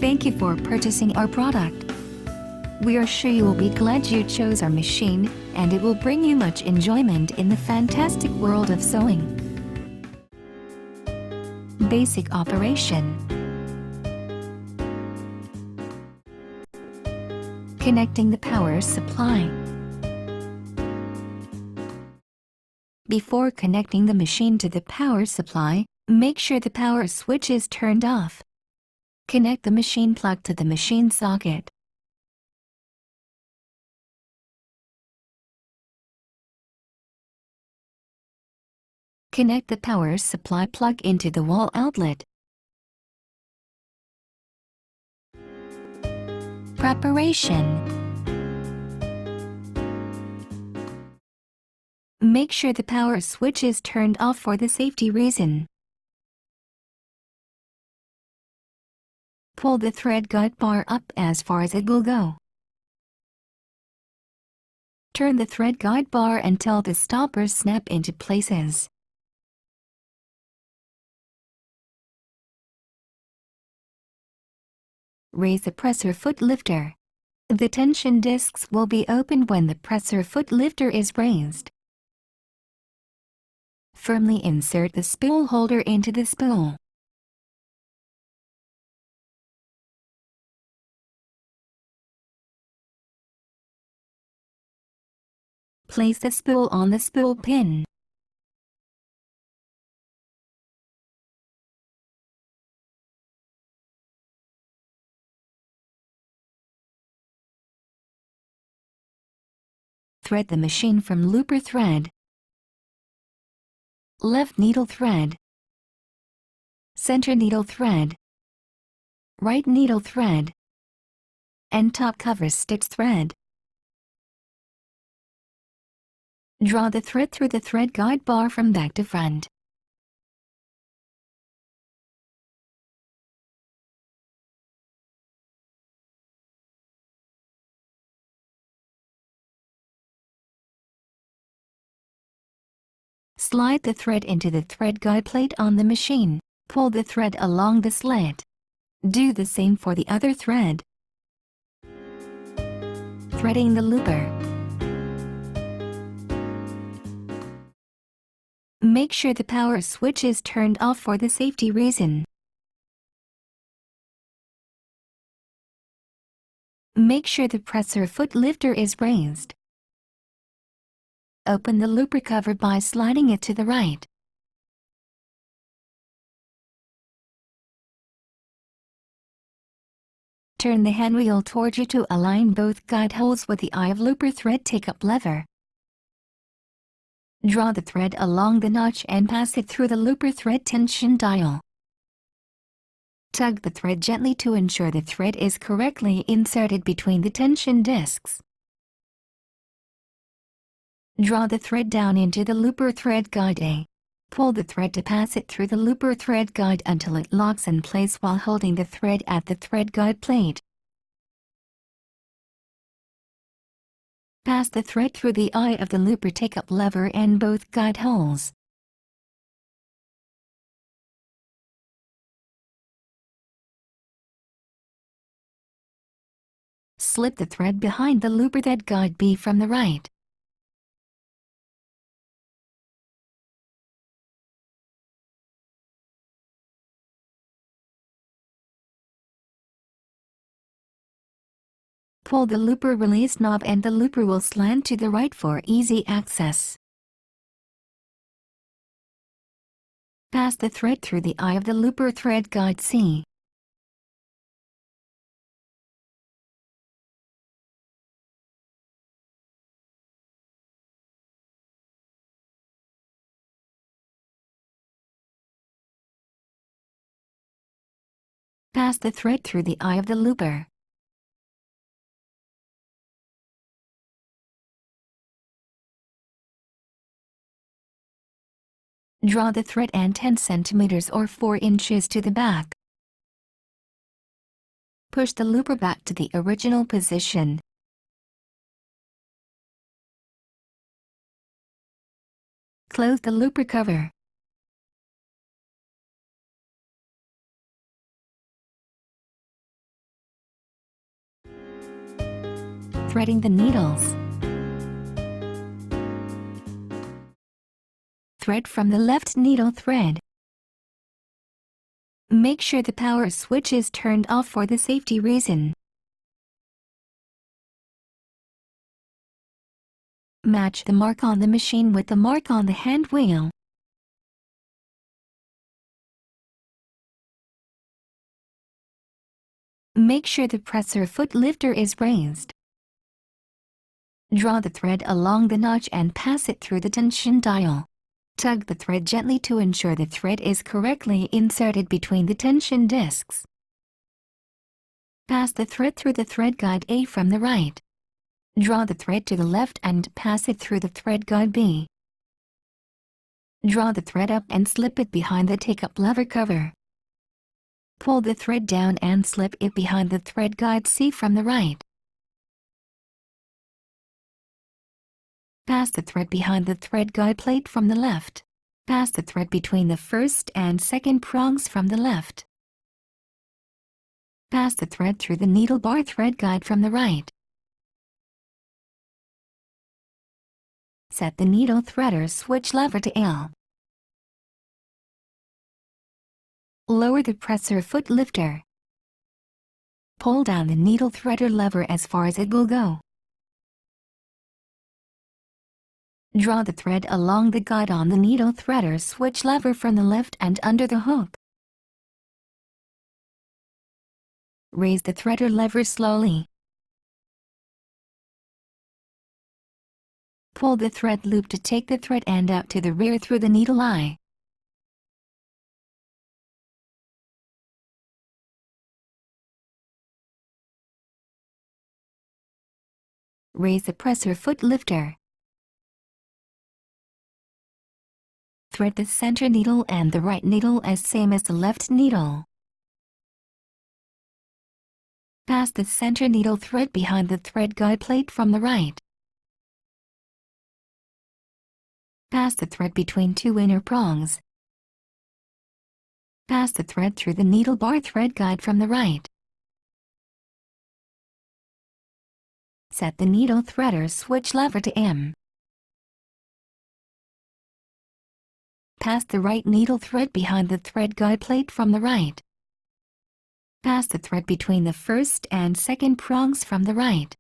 Thank you for purchasing our product. We are sure you will be glad you chose our machine, and it will bring you much enjoyment in the fantastic world of sewing. Basic operation. Connecting the power supply. Before connecting the machine to the power supply, make sure the power switch is turned off. Connect the machine plug to the machine socket. Connect the power supply plug into the wall outlet. Preparation. Make sure the power switch is turned off for the safety reason. Pull the thread guide bar up as far as it will go. Turn the thread guide bar until the stoppers snap into places. Raise the presser foot lifter. The tension discs will be opened when the presser foot lifter is raised. Firmly insert the spool holder into the spool. Place the spool on the spool pin. Thread the machine from looper thread, left needle thread, center needle thread, right needle thread, and top cover stitch thread. Draw the thread through the thread guide bar from back to front. Slide the thread into the thread guide plate on the machine. Pull the thread along the slit. Do the same for the other thread. Threading the looper. Make sure the power switch is turned off for the safety reason. Make sure the presser foot lifter is raised. Open the looper cover by sliding it to the right. Turn the handwheel toward you to align both guide holes with the eye of looper thread take-up lever. Draw the thread along the notch and pass it through the looper thread tension dial. Tug the thread gently to ensure the thread is correctly inserted between the tension discs. Draw the thread down into the looper thread guide A. Pull the thread to pass it through the looper thread guide until it locks in place while holding the thread at the thread guide plate. Pass the thread through the eye of the looper take-up lever and both guide holes. Slip the thread behind the looper thread guide B from the right. Pull the looper release knob and the looper will slant to the right for easy access. Pass the thread through the eye of the looper thread guide C. Pass the thread through the eye of the looper. Draw the thread and 10 centimeters or 4 inches to the back. Push the looper back to the original position. Close the looper cover. threading the needles. Thread from the left needle thread. Make sure the power switch is turned off for the safety reason. Match the mark on the machine with the mark on the hand wheel. Make sure the presser foot lifter is raised. Draw the thread along the notch and pass it through the tension dial. Tug the thread gently to ensure the thread is correctly inserted between the tension discs. Pass the thread through the thread guide A from the right. Draw the thread to the left and pass it through the thread guide B. Draw the thread up and slip it behind the take-up lever cover. Pull the thread down and slip it behind the thread guide C from the right. Pass the thread behind the thread guide plate from the left. Pass the thread between the first and second prongs from the left. Pass the thread through the needle bar thread guide from the right. Set the needle threader switch lever to L. Lower the presser foot lifter. Pull down the needle threader lever as far as it will go. Draw the thread along the guide on the needle threader switch lever from the left and under the hook. Raise the threader lever slowly. Pull the thread loop to take the thread end out to the rear through the needle eye. Raise the presser foot lifter. Thread the center needle and the right needle as same as the left needle. Pass the center needle thread behind the thread guide plate from the right. Pass the thread between two inner prongs. Pass the thread through the needle bar thread guide from the right. Set the needle threader switch lever to M. Pass the right needle thread behind the thread guide plate from the right. Pass the thread between the first and second prongs from the right.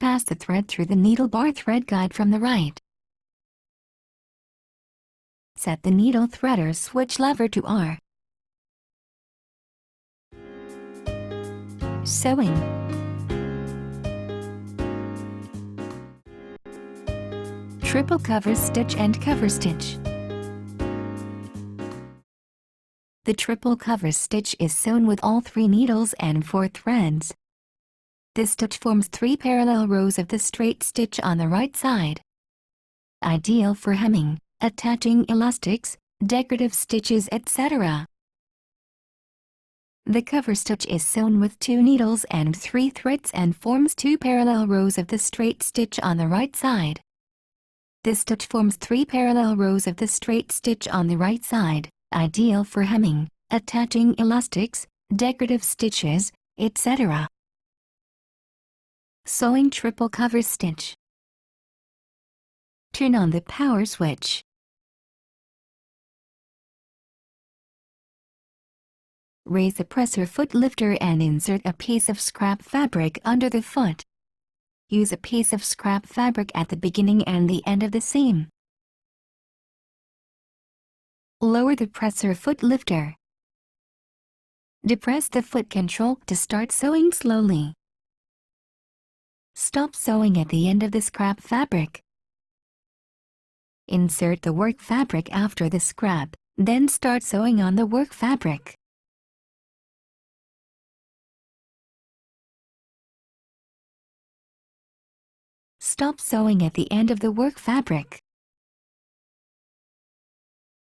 Pass the thread through the needle bar thread guide from the right. Set the needle threader switch lever to R. Sewing. Triple cover stitch and cover stitch. The triple cover stitch is sewn with all 3 needles and 4 threads. This stitch forms 3 parallel rows of the straight stitch on the right side. Ideal for hemming, attaching elastics, decorative stitches, etc. The cover stitch is sewn with 2 needles and 3 threads and forms 2 parallel rows of the straight stitch on the right side. This stitch forms 3 parallel rows of the straight stitch on the right side. Ideal for hemming, attaching elastics, decorative stitches, etc. Sewing triple cover stitch. Turn on the power switch. Raise the presser foot lifter and insert a piece of scrap fabric under the foot. Use a piece of scrap fabric at the beginning and the end of the seam. Lower the presser foot lifter. Depress the foot control to start sewing slowly. Stop sewing at the end of the scrap fabric. Insert the work fabric after the scrap, then start sewing on the work fabric. Stop sewing at the end of the work fabric.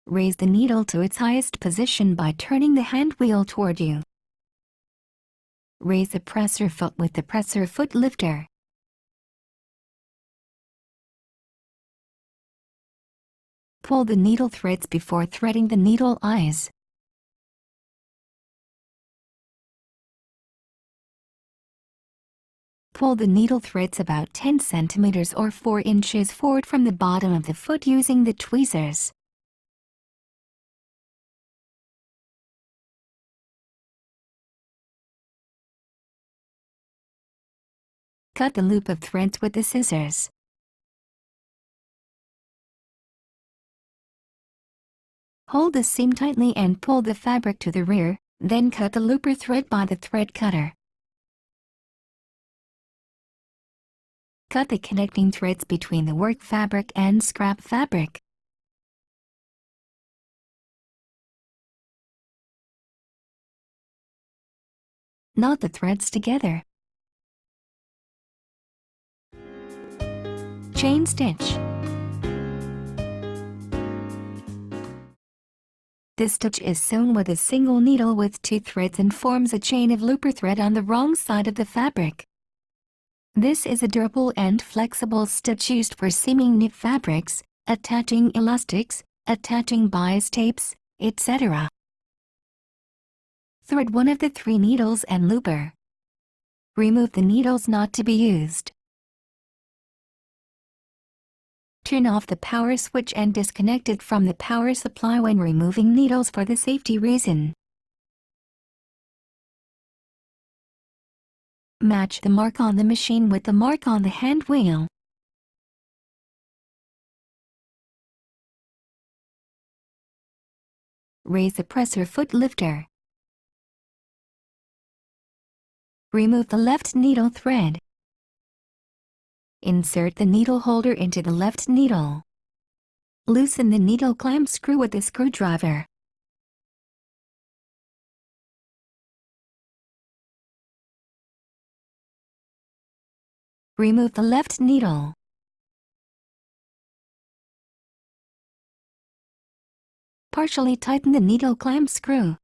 Raise the needle to its highest position by turning the hand wheel toward you. Raise the presser foot with the presser foot lifter. Pull the needle threads before threading the needle eyes. Pull the needle threads about 10 centimeters or 4 inches forward from the bottom of the foot using the tweezers. Cut the loop of threads with the scissors. Hold the seam tightly and pull the fabric to the rear, then cut the looper thread by the thread cutter. Cut the connecting threads between the work fabric and scrap fabric. Knot the threads together. Chain stitch. This stitch is sewn with a single needle with 2 threads and forms a chain of looper thread on the wrong side of the fabric. This is a durable and flexible stitch used for seaming knit fabrics, attaching elastics, attaching bias tapes, etc. Thread one of the 3 needles and looper. Remove the needles not to be used. Turn off the power switch and disconnect it from the power supply when removing needles for the safety reason. Match the mark on the machine with the mark on the hand wheel. Raise the presser foot lifter. Remove the left needle thread. Insert the needle holder into the left needle. Loosen the needle clamp screw with a screwdriver. Remove the left needle. Partially tighten the needle clamp screw.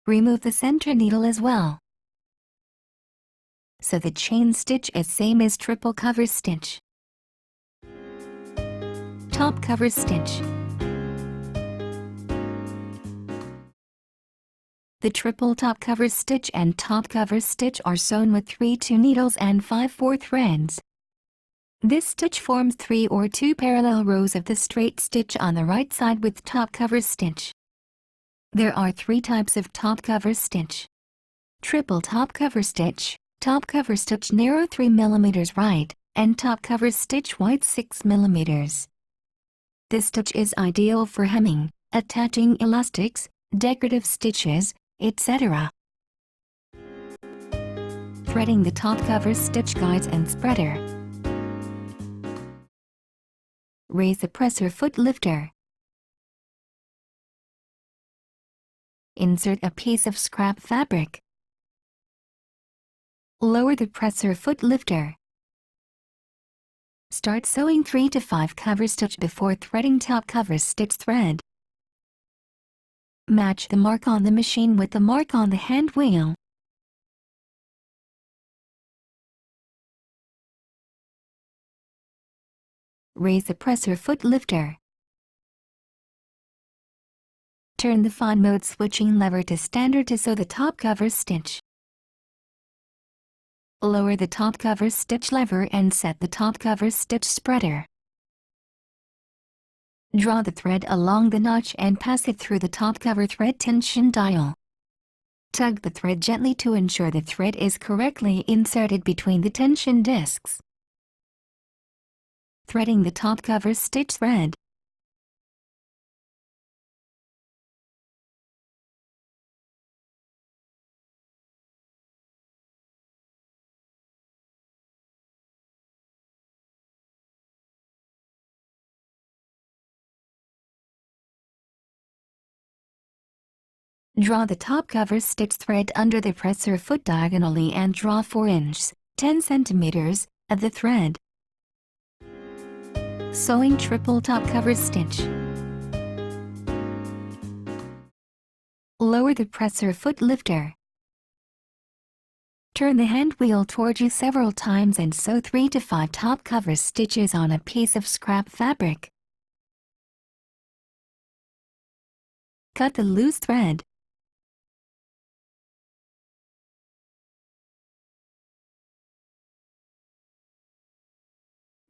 Remove the center needle as well. So the chain stitch is same as triple cover stitch. Top cover stitch. The triple top cover stitch and top cover stitch are sewn with 3 2 needles and 5 4 threads. This stitch forms 3 or 2 parallel rows of the straight stitch on the right side with top cover stitch. There are 3 types of top cover stitch. Triple top cover stitch, top cover stitch narrow 3 mm right, and top cover stitch wide 6 mm. This stitch is ideal for hemming, attaching elastics, decorative stitches, etc. Threading the top cover stitch guides and spreader. Raise the presser foot lifter. Insert a piece of scrap fabric. Lower the presser foot lifter. Start sewing 3 to 5 cover stitch before threading top cover stitch thread. Match the mark on the machine with the mark on the hand wheel. Raise the presser foot lifter. Turn the fine mode switching lever to standard to sew the top cover stitch. Lower the top cover stitch lever and set the top cover stitch spreader. Draw the thread along the notch and pass it through the top cover thread tension dial. Tug the thread gently to ensure the thread is correctly inserted between the tension discs. Threading the top cover stitch thread. Draw the top cover stitch thread under the presser foot diagonally and draw 4 inches, 10 centimeters, of the thread. Sewing triple top cover stitch. Lower the presser foot lifter. Turn the hand wheel toward you several times and sew 3 to 5 top cover stitches on a piece of scrap fabric. Cut the loose thread.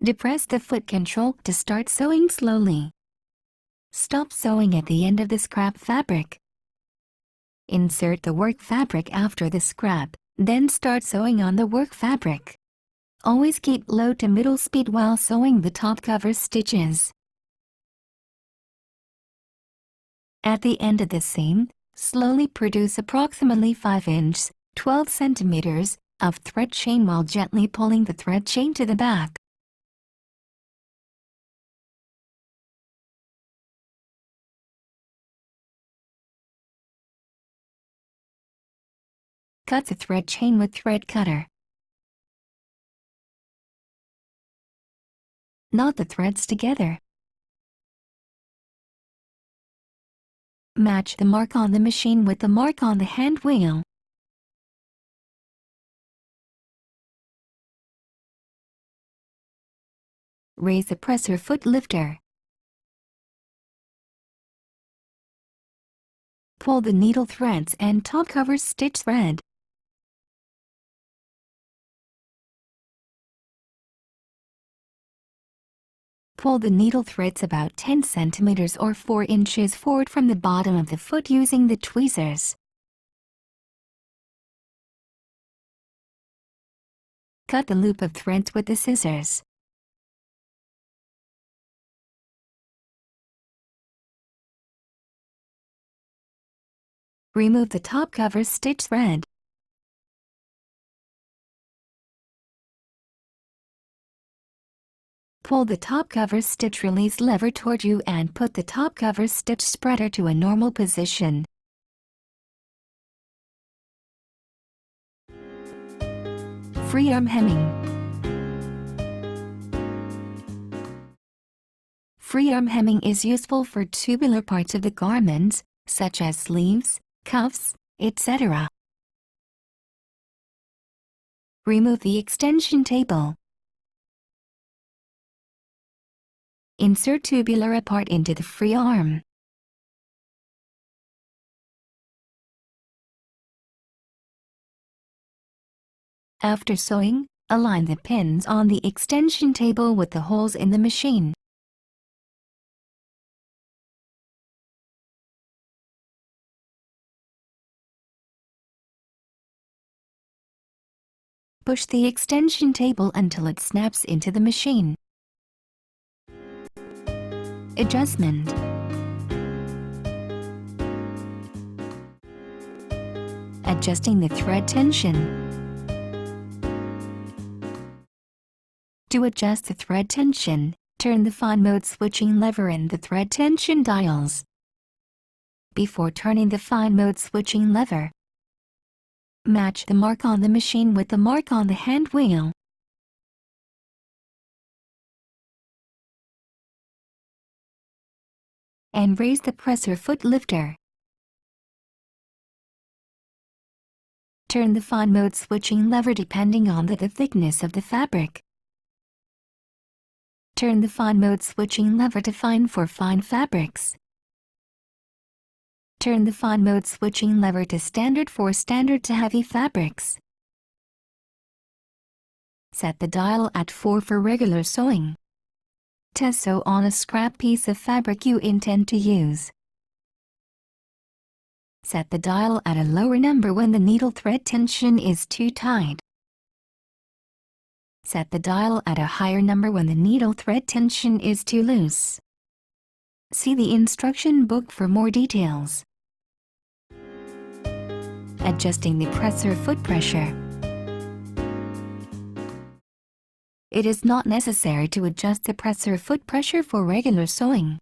Depress the foot control to start sewing slowly. Stop sewing at the end of the scrap fabric. Insert the work fabric after the scrap, then start sewing on the work fabric. Always keep low to middle speed while sewing the top cover stitches. At the end of the seam, slowly produce approximately 5 inches, 12 centimeters, of thread chain while gently pulling the thread chain to the back. Cut the thread chain with thread cutter. Knot the threads together. Match the mark on the machine with the mark on the hand wheel. Raise the presser foot lifter. Pull the needle threads and top cover stitch thread. Pull the needle threads about 10 centimeters or 4 inches forward from the bottom of the foot using the tweezers. Cut the loop of threads with the scissors. Remove the top cover stitch thread. Pull the top cover stitch release lever toward you and put the top cover stitch spreader to a normal position. Free arm hemming. Free arm hemming is useful for tubular parts of the garments, such as sleeves, cuffs, etc. Remove the extension table. Insert tubular part into the free arm. After sewing, align the pins on the extension table with the holes in the machine. Push the extension table until it snaps into the machine. Adjustment. Adjusting the thread tension. To adjust the thread tension, turn the fine mode switching lever in the thread tension dials. Before turning the fine mode switching lever, match the mark on the machine with the mark on the hand wheel. And raise the presser foot lifter. Turn the fine mode switching lever depending on the thickness of the fabric. Turn the fine mode switching lever to fine for fine fabrics. Turn the fine mode switching lever to standard for standard to heavy fabrics. Set the dial at 4 for regular sewing. To sew on a scrap piece of fabric you intend to use. Set the dial at a lower number when the needle thread tension is too tight. Set the dial at a higher number when the needle thread tension is too loose. See the instruction book for more details. Adjusting the presser foot pressure. It is not necessary to adjust the presser foot pressure for regular sewing.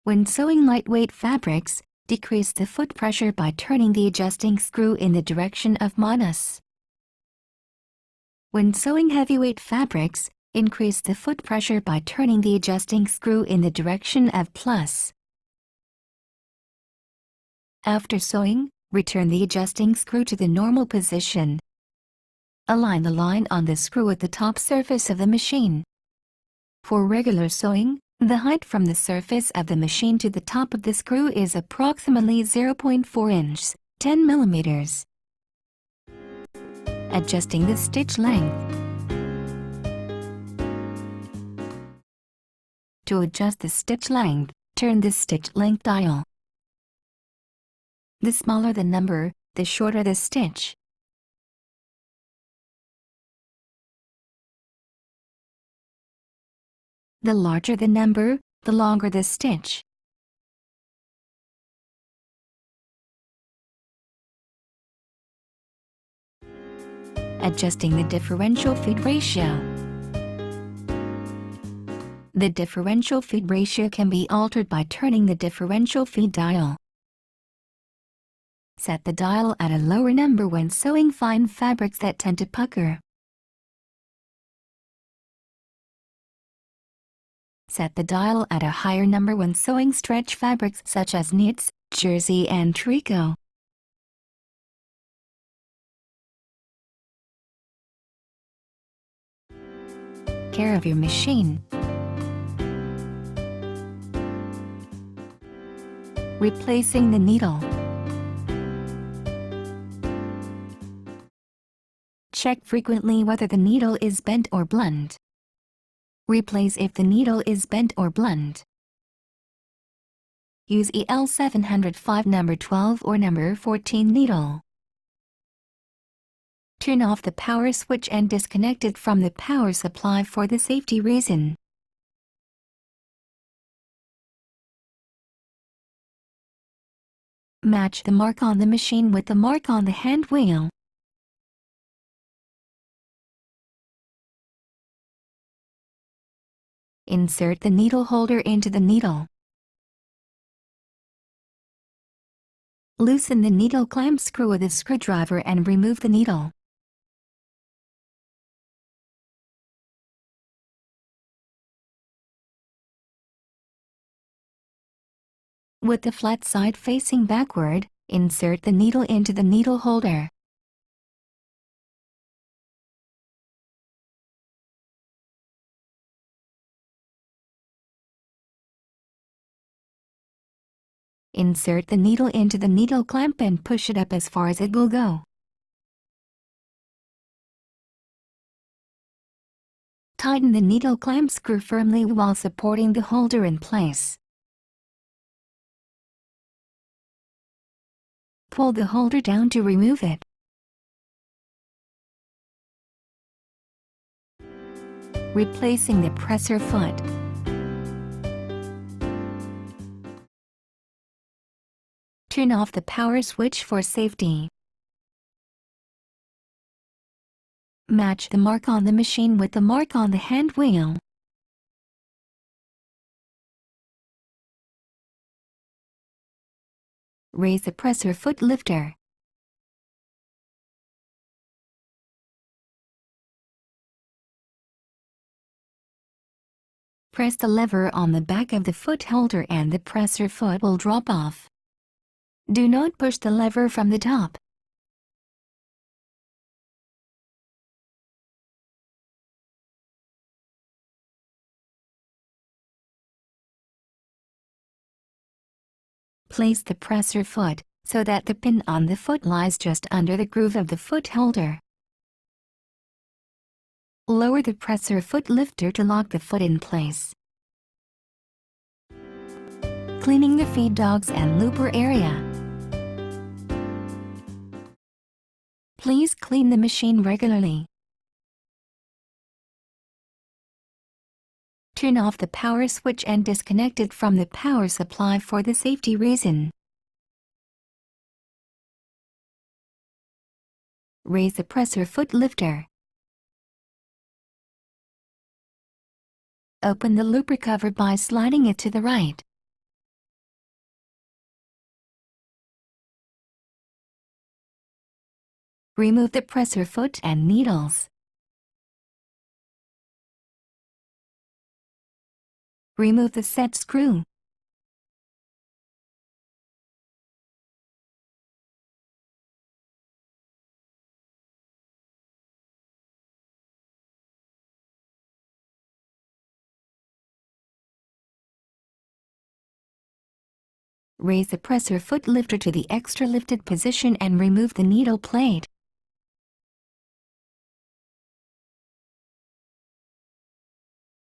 When sewing lightweight fabrics, decrease the foot pressure by turning the adjusting screw in the direction of minus. When sewing heavyweight fabrics, increase the foot pressure by turning the adjusting screw in the direction of plus. After sewing, return the adjusting screw to the normal position. Align the line on the screw at the top surface of the machine. For regular sewing, the height from the surface of the machine to the top of the screw is approximately 0.4 inches, 10 millimeters. Adjusting the stitch length. To adjust the stitch length, turn the stitch length dial. The smaller the number, the shorter the stitch. The larger the number, the longer the stitch. Adjusting the differential feed ratio. The differential feed ratio can be altered by turning the differential feed dial. Set the dial at a lower number when sewing fine fabrics that tend to pucker. Set the dial at a higher number when sewing stretch fabrics such as knits, jersey and tricot. Care of your machine. Replacing the needle. Check frequently whether the needle is bent or blunt. Replace if the needle is bent or blunt. Use EL 705 number 12 or number 14 needle. Turn off the power switch and disconnect it from the power supply for the safety reason. Match the mark on the machine with the mark on the hand wheel. Insert the needle holder into the needle. Loosen the needle clamp screw with a screwdriver and remove the needle. With the flat side facing backward, insert the needle into the needle holder. Insert the needle into the needle clamp and push it up as far as it will go. Tighten the needle clamp screw firmly while supporting the holder in place. Pull the holder down to remove it. Replacing the presser foot. Turn off the power switch for safety. Match the mark on the machine with the mark on the hand wheel. Raise the presser foot lifter. Press the lever on the back of the foot holder and the presser foot will drop off. Do not push the lever from the top. Place the presser foot so that the pin on the foot lies just under the groove of the foot holder. Lower the presser foot lifter to lock the foot in place. Cleaning the feed dogs and looper area. Please clean the machine regularly. Turn off the power switch and disconnect it from the power supply for the safety reason. Raise the presser foot lifter. Open the looper cover by sliding it to the right. Remove the presser foot and needles. Remove the set screw. Raise the presser foot lifter to the extra lifted position and remove the needle plate.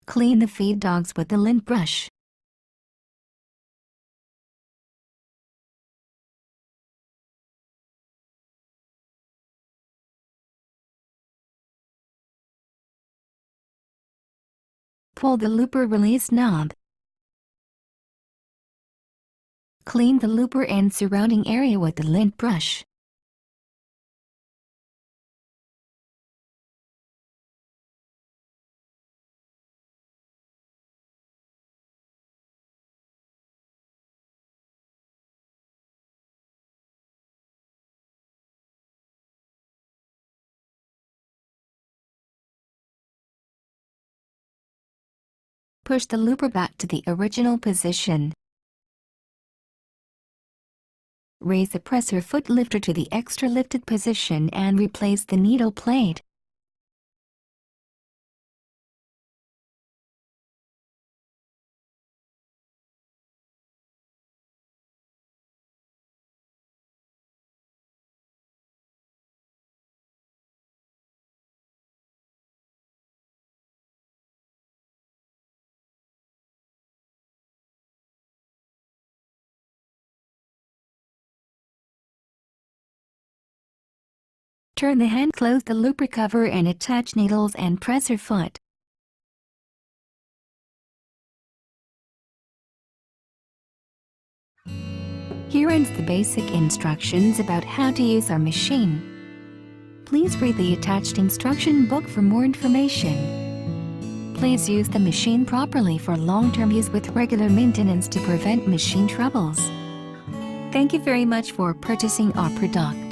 Clean the feed dogs with the lint brush. Pull the looper release knob. Clean the looper and surrounding area with the lint brush. Push the looper back to the original position. Raise the presser foot lifter to the extra lifted position and replace the needle plate. Turn the hand, close the looper cover and attach needles and presser foot. Here ends the basic instructions about how to use our machine. Please read the attached instruction book for more information. Please use the machine properly for long-term use with regular maintenance to prevent machine troubles. Thank you very much for purchasing our product.